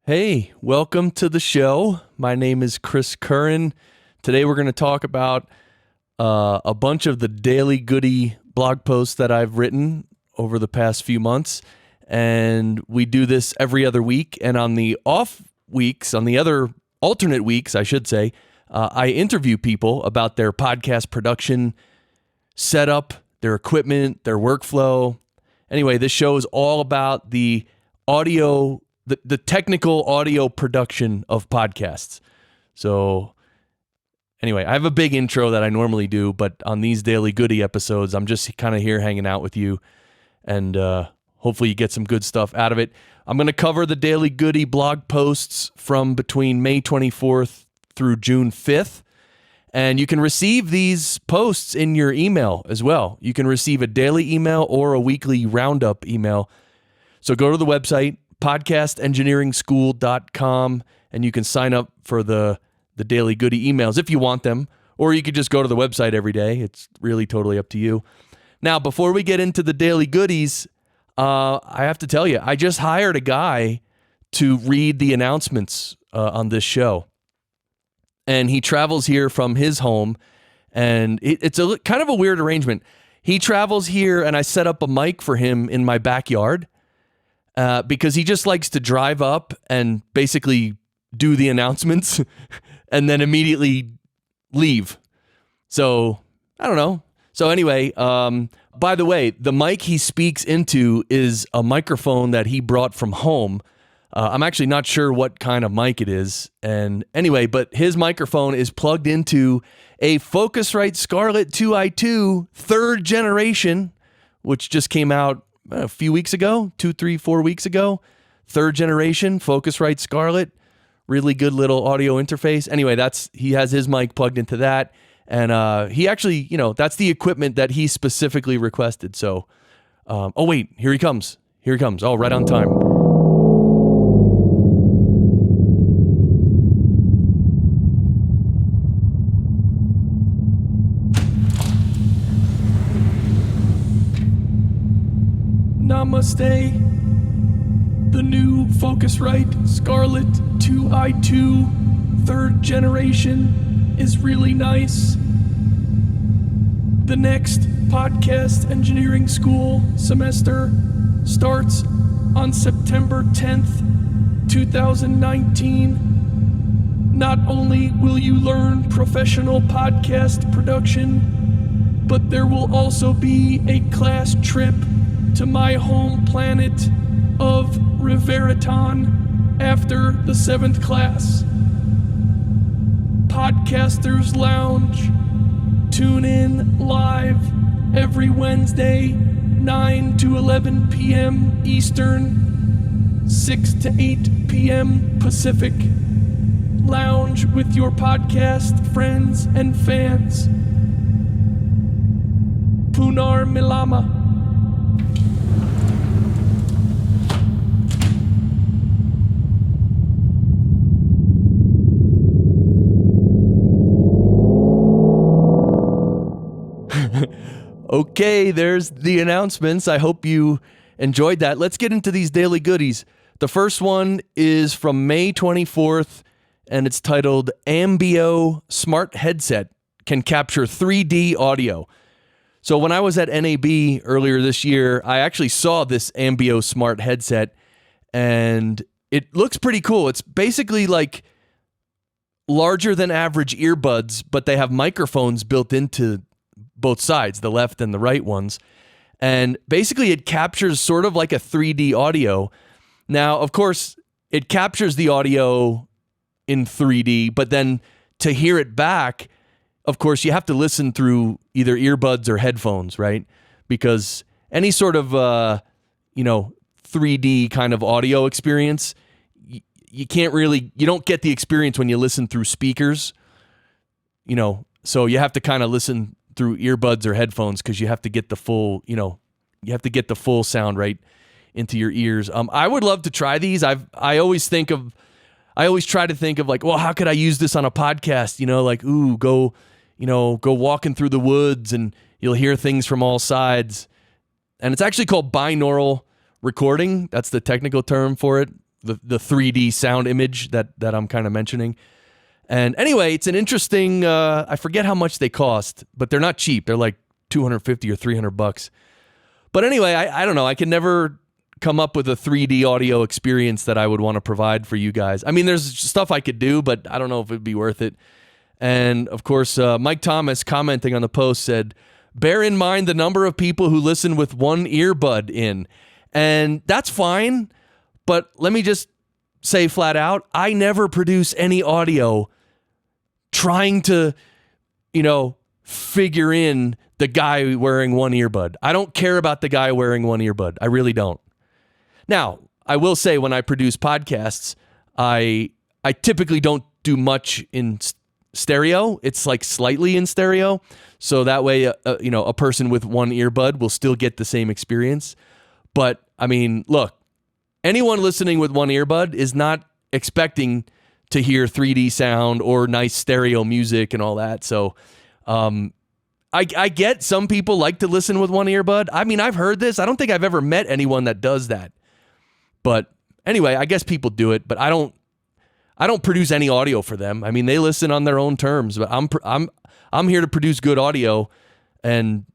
Hey, welcome to the show. My name is Chris Curran. Today we're going to talk about a bunch of the daily Goody blog posts that I've written over the past few months. And we do this every other week. And on the off weeks, on the other alternate weeks, I should say, I interview people about their podcast production setup, their equipment, their workflow. Anyway, this show is all about the audio, the technical audio production of podcasts. So anyway, I have a big intro that I normally do, but on these Daily Goody episodes, I'm just kind of here hanging out with you, and hopefully you get some good stuff out of it. I'm going to cover the Daily Goody blog posts from between May 24th through June 5th, and you can receive these posts in your email as well. You can receive a daily email or a weekly roundup email. So go to the website, podcastengineeringschool.com, and you can sign up for the Daily Goody emails if you want them, or you could just go to the website every day. It's really totally up to you. Now, before we get into the Daily Goodies, I have to tell you, I just hired a guy to read the announcements on this show, and he travels here from his home, and it's a kind of a weird arrangement. He travels here, and I set up a mic for him in my backyard, because he just likes to drive up and basically do the announcements and then immediately leave. So, I don't know. So anyway, by the way, the mic he speaks into is a microphone that he brought from home. I'm actually not sure what kind of mic it is. And anyway, but his microphone is plugged into a Focusrite Scarlett 2i2 third generation, which just came out a few weeks ago, 2, 3, 4 weeks ago. Third generation Focusrite Scarlett, really good little audio interface. Anyway, he has his mic plugged into that, and he actually, that's the equipment that he specifically requested. So, oh wait, here he comes. Oh, right on time. Namaste. The new Focusrite Scarlett 2i2 third generation is really nice. The next podcast engineering school semester starts on September 10th, 2019. Not only will you learn professional podcast production, but there will also be a class trip to my home planet of Riveraton after the 7th class. Podcasters Lounge. Tune in live every Wednesday, 9 to 11 p.m. Eastern, 6 to 8 p.m. Pacific. Lounge with your podcast friends and fans. Punar Milama. Okay, there's the announcements. I hope you enjoyed that. Let's get into these daily goodies. The first one is from May 24th, and it's titled Ambio Smart Headset Can Capture 3D Audio. So when I was at NAB earlier this year, I actually saw this Ambio Smart Headset, and it looks pretty cool. It's basically like larger than average earbuds, but they have microphones built into both sides, the left and the right ones. And basically it captures sort of like a 3D audio. Now, of course, it captures the audio in 3D, but then to hear it back, of course, you have to listen through either earbuds or headphones, right? Because any sort of, 3D kind of audio experience, you don't get the experience when you listen through speakers, so you have to kind of listen through earbuds or headphones because you have to get the full, sound right into your ears. I would love to try these. I always try to think of like, well, how could I use this on a podcast? Go walking through the woods and you'll hear things from all sides. And it's actually called binaural recording. That's the technical term for it. the 3D sound image that I'm kind of mentioning. And anyway, it's an interesting, I forget how much they cost, but they're not cheap. They're like $250 or $300. But anyway, I don't know. I can never come up with a 3D audio experience that I would want to provide for you guys. I mean, there's stuff I could do, but I don't know if it'd be worth it. And of course, Mike Thomas commenting on the post said, bear in mind the number of people who listen with one earbud in. And that's fine, but let me just say flat out, I never produce any audio trying to, figure in the guy wearing one earbud. I don't care about the guy wearing one earbud. I really don't. Now, I will say when I produce podcasts, I typically don't do much in stereo. It's like slightly in stereo. So that way, a person with one earbud will still get the same experience. But I mean, look, anyone listening with one earbud is not expecting to hear 3D sound or nice stereo music and all that. So I get some people like to listen with one earbud. I mean, I've heard this. I don't think I've ever met anyone that does that. But anyway, I guess people do it, but I don't produce any audio for them. I mean, they listen on their own terms, but I'm here to produce good audio, and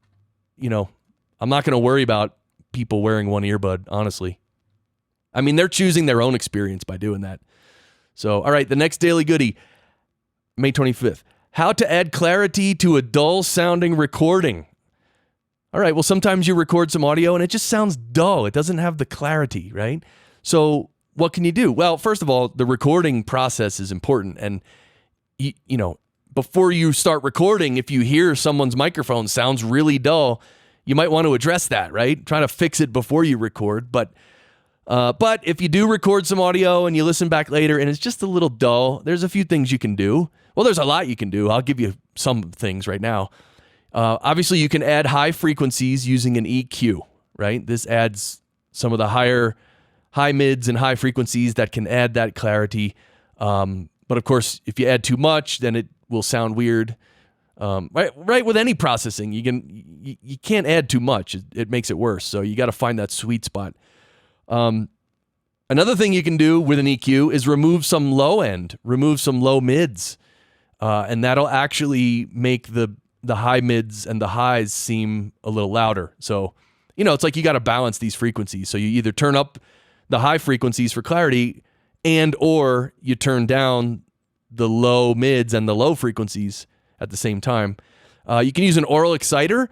I'm not going to worry about people wearing one earbud, honestly. I mean, they're choosing their own experience by doing that. So, all right, the next Daily Goody, May 25th. How to add clarity to a dull-sounding recording. All right, well, sometimes you record some audio and it just sounds dull. It doesn't have the clarity, right? So what can you do? Well, first of all, the recording process is important. And, before you start recording, if you hear someone's microphone sounds really dull, you might want to address that, right? Try to fix it before you record. But if you do record some audio and you listen back later and it's just a little dull, there's a few things you can do. Well, there's a lot you can do. I'll give you some things right now. Obviously, you can add high frequencies using an EQ, right? This adds some of the high mids and high frequencies that can add that clarity. But of course, if you add too much, then it will sound weird. Right with any processing, you can't add too much. It makes it worse. So you got to find that sweet spot. Another thing you can do with an EQ is remove some low end, remove some low mids, and that'll actually make the high mids and the highs seem a little louder. So, it's like you got to balance these frequencies. So you either turn up the high frequencies for clarity or you turn down the low mids and the low frequencies at the same time. You can use an aural exciter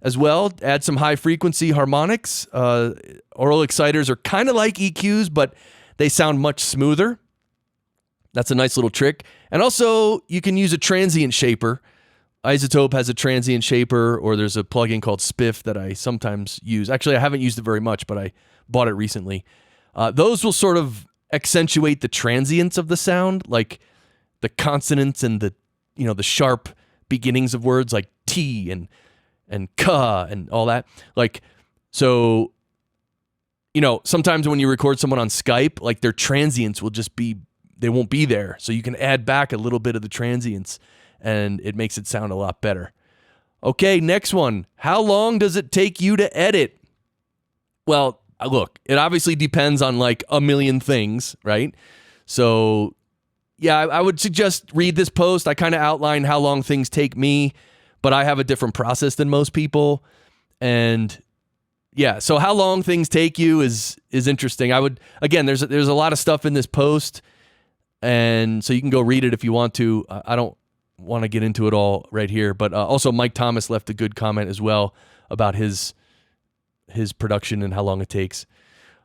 as well, add some high frequency harmonics. Aural exciters are kind of like EQs, but they sound much smoother. That's a nice little trick. And also, you can use a transient shaper. Isotope has a transient shaper, or there's a plugin called Spiff that I sometimes use. Actually, I haven't used it very much, but I bought it recently. Those will sort of accentuate the transients of the sound, like the consonants and the sharp beginnings of words like T and ka and all that. Like, so, sometimes when you record someone on Skype, like their transients will just they won't be there. So you can add back a little bit of the transients and it makes it sound a lot better. Okay, next one. How long does it take you to edit? Well, look, it obviously depends on like a million things, right? So, yeah, I would suggest read this post. I kind of outline how long things take me, but I have a different process than most people. And yeah, so how long things take you is interesting. There's a lot of stuff in this post, and so you can go read it if you want to. I don't want to get into it all right here, but also Mike Thomas left a good comment as well about his production and how long it takes.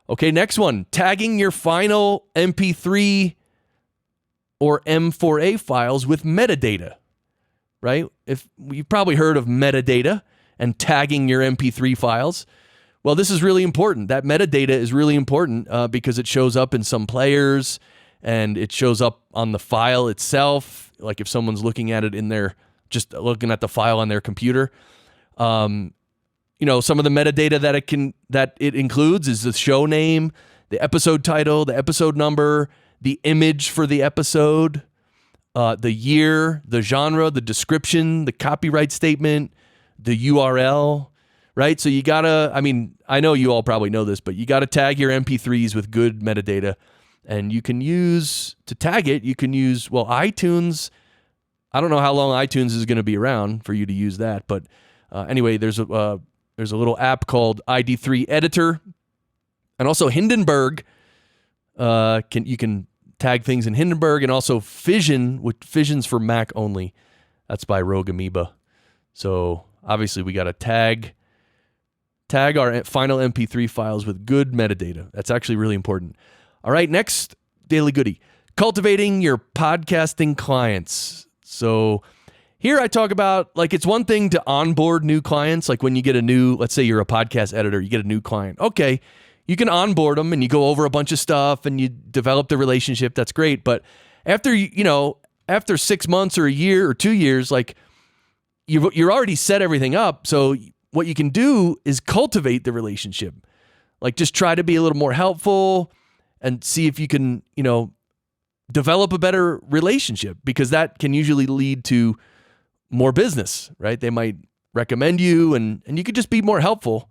Okay, next one. Tagging your final MP3 or M4A files with metadata, right? If you've probably heard of metadata and tagging your MP3 files. Well, this is really important. That metadata is really important because it shows up in some players and it shows up on the file itself. Like if someone's looking at it just looking at the file on their computer. Some of the metadata that it includes is the show name, the episode title, the episode number, the image for the episode, the year, the genre, the description, the copyright statement, the URL, right? So you gotta, I know you all probably know this, but you gotta tag your MP3s with good metadata. And you can use, to tag it, you can use, iTunes. I don't know how long iTunes is going to be around for you to use that. But anyway, there's a little app called ID3 Editor. And also Hindenburg. You can tag things in Hindenburg, and also Fission, which Fission's for Mac only. That's by Rogue Amoeba. So obviously we got to tag our final MP3 files with good metadata. That's actually really important. All right, next daily goodie. Cultivating your podcasting clients. So here I talk about, like, it's one thing to onboard new clients. Like when you get let's say you're a podcast editor, you get a new client. Okay, you can onboard them and you go over a bunch of stuff and you develop the relationship. That's great. But after 6 months or a year or 2 years, like you're already set everything up. So what you can do is cultivate the relationship. Like just try to be a little more helpful and see if you can, develop a better relationship, because that can usually lead to more business, right? They might recommend you and you could just be more helpful.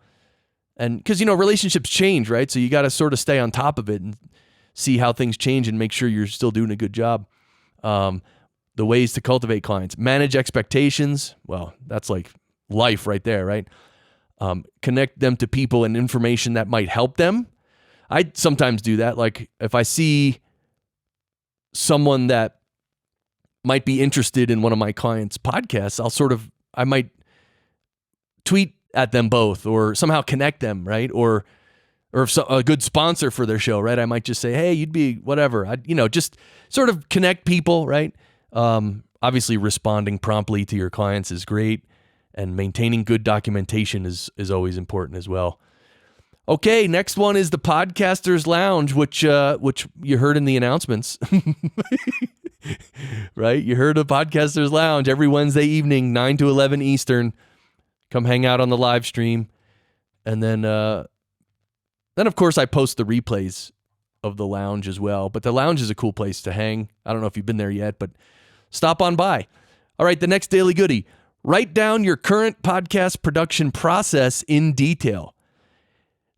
And because, relationships change, right? So you got to sort of stay on top of it and see how things change and make sure you're still doing a good job. The ways to cultivate clients: manage expectations. Well, that's like life right there, right? Connect them to people and information that might help them. I sometimes do that. Like if I see someone that might be interested in one of my clients' podcasts, I might tweet at them both or somehow connect them, right? Or if a good sponsor for their show, right? I might just say, hey, you'd be whatever. Just sort of connect people, right? Obviously responding promptly to your clients is great, and maintaining good documentation is always important as well. Okay, next one is the Podcasters Lounge, which you heard in the announcements, right? You heard of Podcasters Lounge every Wednesday evening, 9 to 11 Eastern. Come hang out on the live stream. And then of course, I post the replays of the lounge as well. But the lounge is a cool place to hang. I don't know if you've been there yet, but stop on by. All right, the next daily goodie. Write down your current podcast production process in detail.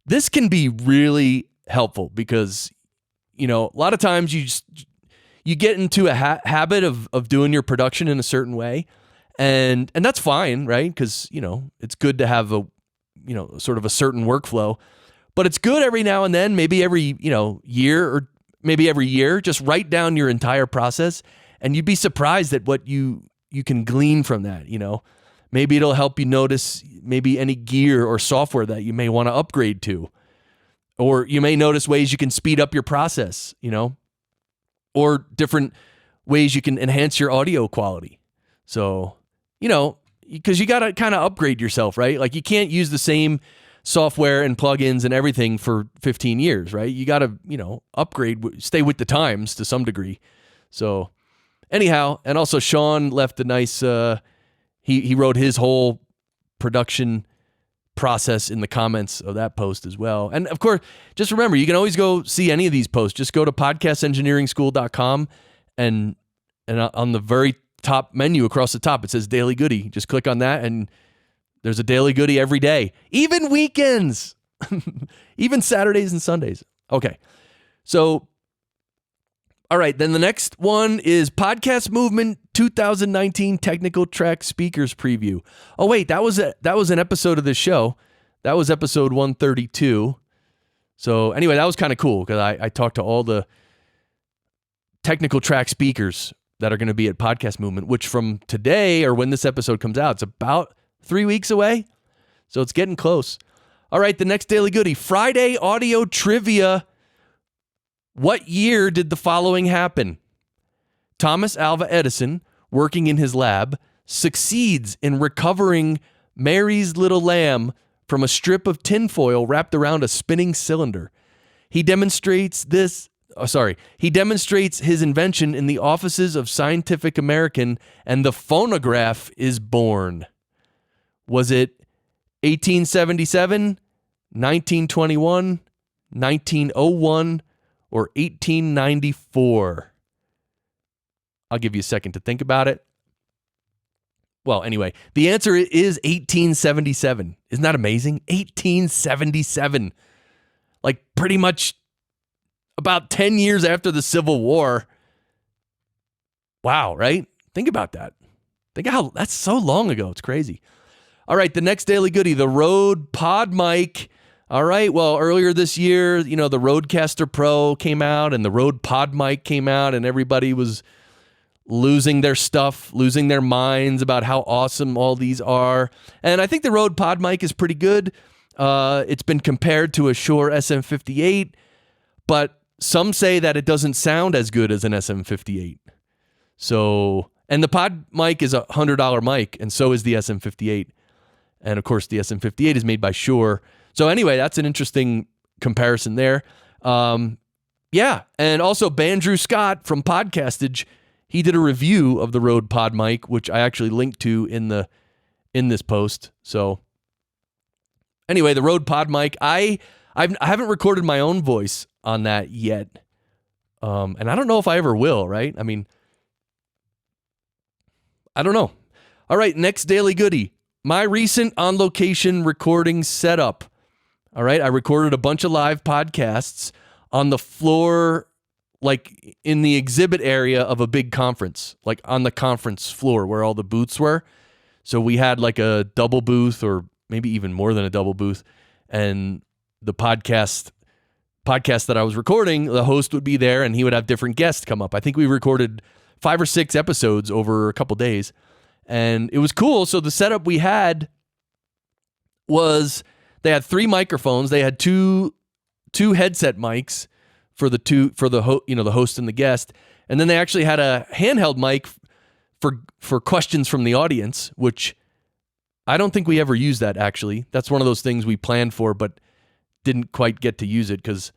This can be really helpful because, a lot of times you get into a habit of doing your production in a certain way. And that's fine, right? Because, it's good to have a, sort of a certain workflow. But it's good every now and then, maybe every, year or maybe every year, just write down your entire process, and you'd be surprised at what you can glean from that, Maybe it'll help you notice maybe any gear or software that you may want to upgrade to. Or you may notice ways you can speed up your process, or different ways you can enhance your audio quality. So, because you got to kind of upgrade yourself, right? Like you can't use the same software and plugins and everything for 15 years, right? You got to, upgrade, stay with the times to some degree. So anyhow, and also Sean left a nice, he wrote his whole production process in the comments of that post as well. And of course, just remember, you can always go see any of these posts. Just go to podcastengineeringschool.com and on the very top menu across the top, it says Daily Goodie. Just click on that and there's a Daily Goodie every day, even weekends, even Saturdays and Sundays. Okay. So, all right, then the next one is Podcast Movement 2019 Technical Track Speakers Preview. Oh, wait, that was an episode of this show. That was episode 132. So anyway, that was kind of cool because I talked to all the technical track speakers that are going to be at Podcast Movement, which from today or when this episode comes out, it's about 3 weeks away. So it's getting close. All right, the next Daily Goodie, Friday Audio Trivia. What year did the following happen? Thomas Alva Edison, working in his lab, succeeds in recovering Mary's little lamb from a strip of tinfoil wrapped around a spinning cylinder. He demonstrates his invention in the offices of Scientific American, and the phonograph is born. Was it 1877, 1921, 1901, or 1894? I'll give you a second to think about it. Well, anyway, the answer is 1877. Isn't that amazing? 1877. Like pretty much about 10 years after the Civil War. Wow, right? Think about that. Think how that's so long ago. It's crazy. All right, the next Daily Goody, the Rode Pod Mic. All right, well, earlier this year, the Rodecaster Pro came out and the Rode Pod Mic came out, and everybody was losing their stuff, losing their minds about how awesome all these are. And I think the Rode Pod Mic is pretty good. It's been compared to a Shure SM58, but some say that it doesn't sound as good as an SM58. So, and the Pod Mic is a $100 mic, and so is the SM58. And of course, the SM58 is made by Shure. So anyway, that's an interesting comparison there. Yeah, and also Bandrew Scott from Podcastage, he did a review of the Rode Pod Mic, which I actually linked to in this post. So anyway, the Rode Pod Mic, I haven't recorded my own voice on that yet, and I don't know if I ever will. Right? I mean, I don't know. All right, next Daily Goody, my recent on-location recording setup. All right, I recorded a bunch of live podcasts on the floor, like in the exhibit area of a big conference, like on the conference floor where all the booths were. So we had like a double booth, or maybe even more than a double booth, and the podcast that I was recording, the host would be there and he would have different guests come up. I think we recorded 5 or 6 episodes over a couple days, and it was cool. So the setup we had was, they had 3 microphones. They had two headset mics for the host and the guest, and then they actually had a handheld mic for questions from the audience, which I don't think we ever used that, actually. That's one of those things we planned for, but didn't quite get to use it because,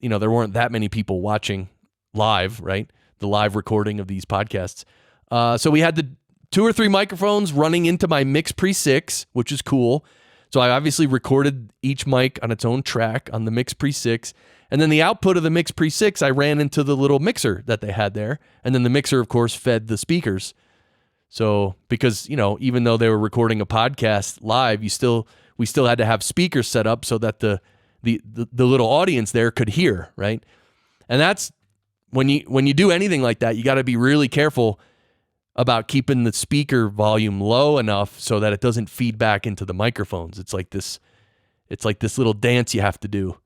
there weren't that many people watching live, right? The live recording of these podcasts. So we had the 2 or 3 microphones running into my Mix Pre 6, which is cool. So I obviously recorded each mic on its own track on the Mix Pre 6. And then the output of the Mix Pre 6, I ran into the little mixer that they had there. And then the mixer, of course, fed the speakers. So because, even though they were recording a podcast live, we still had to have speakers set up so that the little audience there could hear, right? And that's when you do anything like that, you got to be really careful about keeping the speaker volume low enough so that it doesn't feed back into the microphones. It's like this little dance you have to do,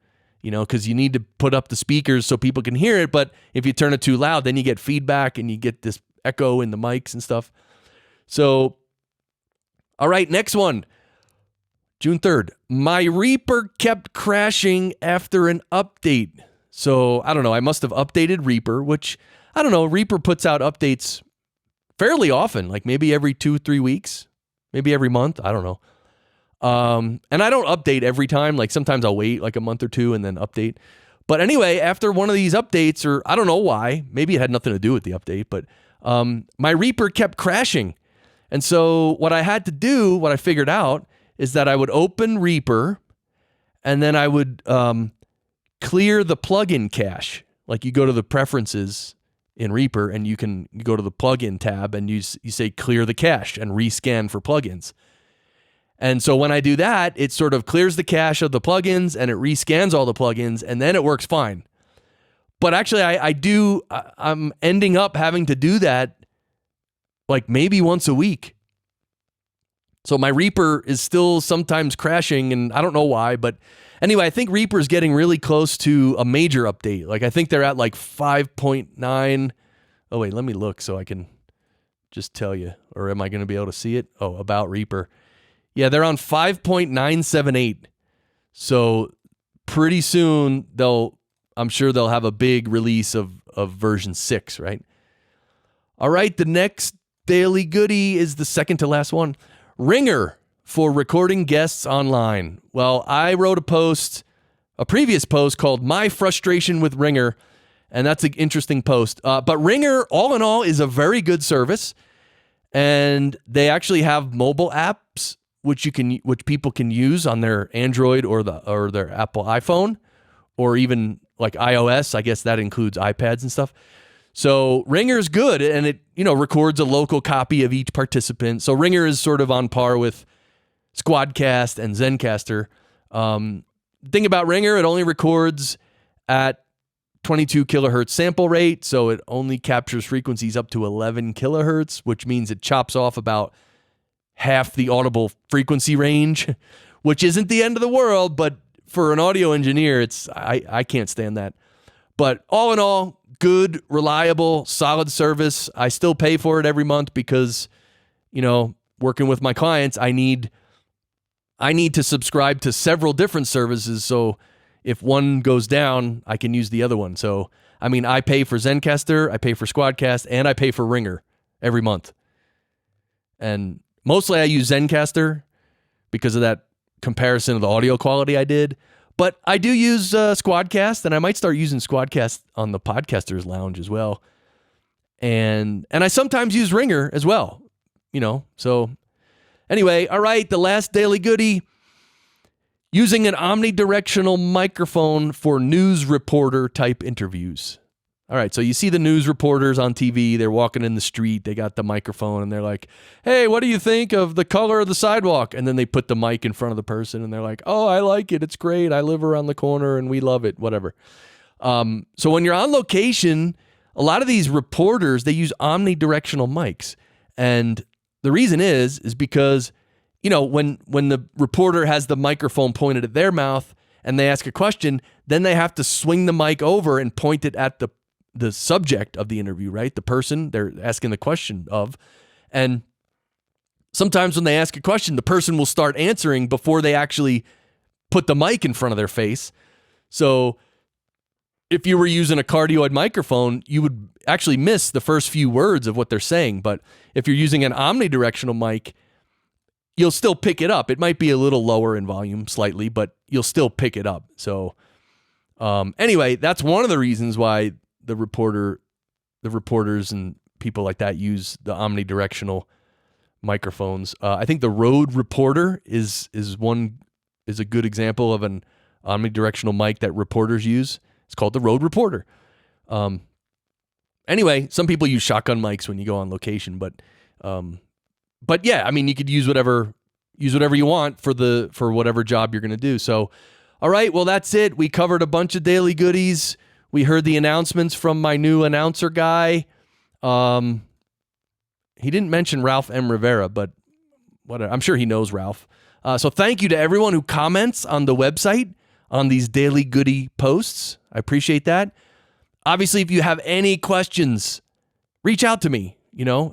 because you need to put up the speakers so people can hear it. But if you turn it too loud, then you get feedback and you get this echo in the mics and stuff. So, all right, next one. June 3rd. My Reaper kept crashing after an update. So, I don't know. I must have updated Reaper, which, I don't know. Reaper puts out updates fairly often, like maybe every 2-3 weeks, maybe every month. I don't know. And I don't update every time. Like sometimes I'll wait like a month or 2 and then update. But anyway, after one of these updates, or I don't know why, maybe it had nothing to do with the update, but my Reaper kept crashing. And so what I had to do, what I figured out, is that I would open Reaper and then I would clear the plugin cache. Like you go to the preferences in Reaper and you go to the plugin tab and you say clear the cache and rescan for plugins. And so when I do that, it sort of clears the cache of the plugins and it rescans all the plugins, and then it works fine. But actually I'm ending up having to do that like maybe once a week. So my Reaper is still sometimes crashing, and I don't know why, but anyway, I think Reaper is getting really close to a major update. Like I think they're at like 5.9. Oh wait, let me look so I can just tell you, or am I going to be able to see it? Oh, about Reaper. Yeah, they're on 5.978. So pretty soon I'm sure they'll have a big release of version 6, right? All right, the next Daily Goody is the second to last one. Ringer for recording guests online. Well, I wrote a previous post called My Frustration with Ringer, and that's an interesting post. But Ringer, all in all, is a very good service, and they actually have mobile apps which people can use on their Android or their Apple iPhone, or even like iOS. I guess that includes iPads and stuff. So Ringer is good, and it records a local copy of each participant. So Ringer is sort of on par with Squadcast and Zencaster. Thing about Ringer, it only records at 22 kilohertz sample rate, so it only captures frequencies up to 11 kilohertz, which means it chops off about half the audible frequency range, which isn't the end of the world, but for an audio engineer, I can't stand that. But all in all, good, reliable, solid service. I still pay for it every month because, working with my clients, I need to subscribe to several different services, so if one goes down, I can use the other one. So, I pay for Zencastr, I pay for Squadcast, and I pay for Ringer every month. And mostly I use Zencastr because of that comparison of the audio quality I did. But I do use Squadcast, and I might start using Squadcast on the Podcasters Lounge as well. And I sometimes use Ringer as well, So anyway, all right, the last daily goodie. Using an omnidirectional microphone for news reporter type interviews. All right, so you see the news reporters on TV, they're walking in the street, they got the microphone, and they're like, hey, what do you think of the color of the sidewalk? And then they put the mic in front of the person, and they're like, oh, I like it, it's great, I live around the corner, and we love it, whatever. So when you're on location, a lot of these reporters, they use omnidirectional mics. And the reason is because when the reporter has the microphone pointed at their mouth and they ask a question, then they have to swing the mic over and point it at the subject of the interview, right? The person they're asking the question of. And sometimes when they ask a question, the person will start answering before they actually put the mic in front of their face. So if you were using a cardioid microphone, you would actually miss the first few words of what they're saying. But if you're using an omnidirectional mic, you'll still pick it up. It might be a little lower in volume slightly, but you'll still pick it up. So anyway, that's one of the reasons why the reporters and people like that use the omnidirectional microphones. I think the Rode Reporter is a good example of an omnidirectional mic that reporters use. It's called the Rode Reporter. Anyway, some people use shotgun mics when you go on location, but yeah, you could use whatever you want for whatever job you're going to do. So, all right, well, that's it. We covered a bunch of daily goodies. We heard the announcements from my new announcer guy. He didn't mention Ralph M. Rivera, but whatever. I'm sure he knows Ralph. So thank you to everyone who comments on the website on these daily goodie posts. I appreciate that. Obviously, if you have any questions, reach out to me.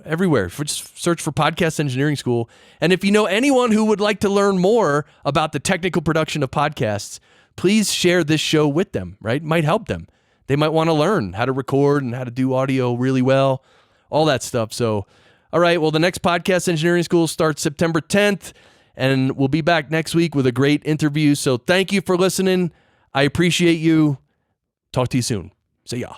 Everywhere. Just search for Podcast Engineering School. And if you know anyone who would like to learn more about the technical production of podcasts, please share this show with them, right? It might help them. They might want to learn how to record and how to do audio really well, all that stuff. So, all right, well, the next Podcast Engineering School starts September 10th, and we'll be back next week with a great interview. So thank you for listening. I appreciate you. Talk to you soon. See ya.